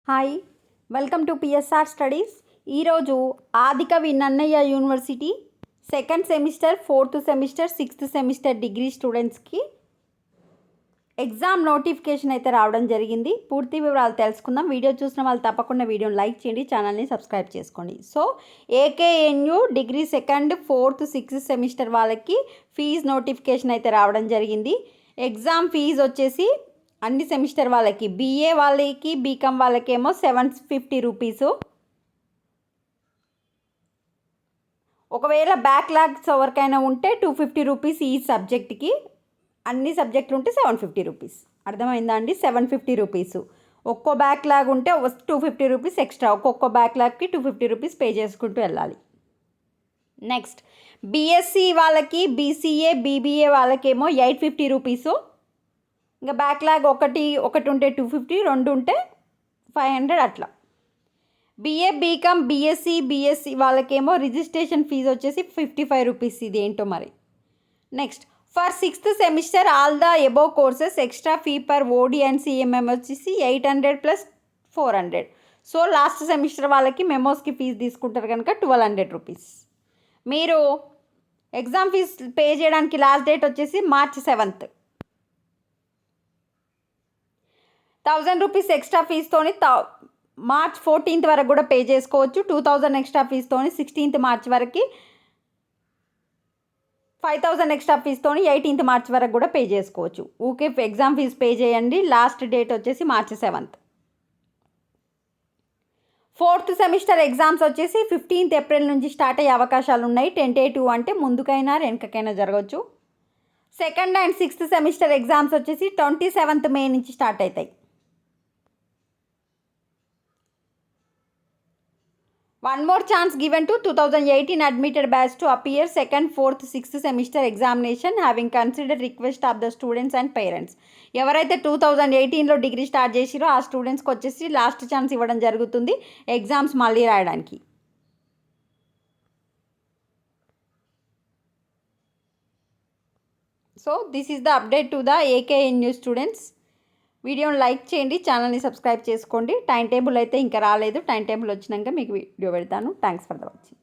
Hi, welcome to PSR studies. ఈరోజు Adikavi Nannaya university second semester, fourth semester, sixth semester degree స్టూడెంట్స్కి exam notification అయితే రావడం జరిగింది. పూర్తి వివరాలు తెలుసుకుందాం. వీడియో చూసిన వాళ్ళు తప్పకుండా వీడియోని లైక్ చేయండి, ఛానల్ని సబ్స్క్రైబ్ చేసుకోండి. So AKNU degree second, fourth, sixth semester వాళ్ళకి ఫీజు నోటిఫికేషన్ అయితే రావడం జరిగింది. ఎగ్జామ్ ఫీజు వచ్చేసి అన్ని సెమిస్టర్ వాళ్ళకి, బీఏ వాళ్ళకి, బీకామ్ వాళ్ళకేమో 750 రూపీసు. ఒకవేళ బ్యాక్లాగ్స్ ఎవరికైనా ఉంటే 250 రూపీస్ ఈ సబ్జెక్ట్కి. అన్ని సబ్జెక్టులు ఉంటే 750 రూపీస్. అర్థమైందా అండి? 750 రూపీసు. ఒక్కో బ్యాక్లాగ్ ఉంటే 250 రూపీస్ ఎక్స్ట్రా. ఒక్కొక్క బ్యాక్లాగ్కి 250 రూపీస్ పే చేసుకుంటూ వెళ్ళాలి. నెక్స్ట్ బీఎస్సీ వాళ్ళకి, బీసీఏ, బీబీఏ వాళ్ళకేమో 850 రూపీసు. ఇంకా బ్యాక్లాగ్ ఒకటి ఉంటే 250, 2 ఉంటే 500 అట్లా. బీఏ, బీకామ్, బీఎస్సీ వాళ్ళకేమో రిజిస్ట్రేషన్ ఫీజు వచ్చేసి 55 రూపీస్. ఇది ఏంటో మరి. Next for sixth semester all the above courses extra fee per OD and CMM వచ్చేసి 800 + 400. సో లాస్ట్ సెమిస్టర్ వాళ్ళకి మెమోస్కి ఫీజు తీసుకుంటారు కనుక 1200 రూపీస్. మీరు ఎగ్జామ్ ఫీజ్ పే చేయడానికి లాస్ట్ డేట్ వచ్చేసి March 7th. 1000 రూపీస్ ఎక్స్ట్రా ఫీజుతోని March 14th వరకు కూడా పే చేసుకోవచ్చు. 2000 ఎక్స్ట్రా ఫీజుతోని 16th March వరకు, 5000 ఎక్స్ట్రా ఫీజుతోని 18th March వరకు కూడా పే చేసుకోవచ్చు. ఓకే, ఎగ్జామ్ ఫీజు పే చేయండి. లాస్ట్ డేట్ వచ్చేసి March 7th. Fourth semester exams వచ్చేసి 15th April నుంచి స్టార్ట్ అయ్యే అవకాశాలు ఉన్నాయి. టెంటేటివ్ అంటే ముందుకైనా వెనకకైనా జరగవచ్చు. Second and sixth semester exams వచ్చేసి 27th May నుంచి స్టార్ట్ అవుతాయి. One more chance given to 2018 admitted batch to appear second, fourth, sixth semester examination having considered request of the students and parents. ఎవరైతే 2018లో degree start చేసిరో ఆ స్టూడెంట్స్కి వచ్చేసి last chance ఇవ్వడం జరుగుతుంది ఎగ్జామ్స్ మళ్ళీ రాయడానికి. So this is the update to the AKNU students. వీడియోని లైక్ చేయండి, ఛానల్ని సబ్స్క్రైబ్ చేసుకోండి. టైం టేబుల్ అయితే ఇంకా రాలేదు. టైం టేబుల్ వచ్చినాక మీకు వీడియో పెడతాను. Thanks for the watching.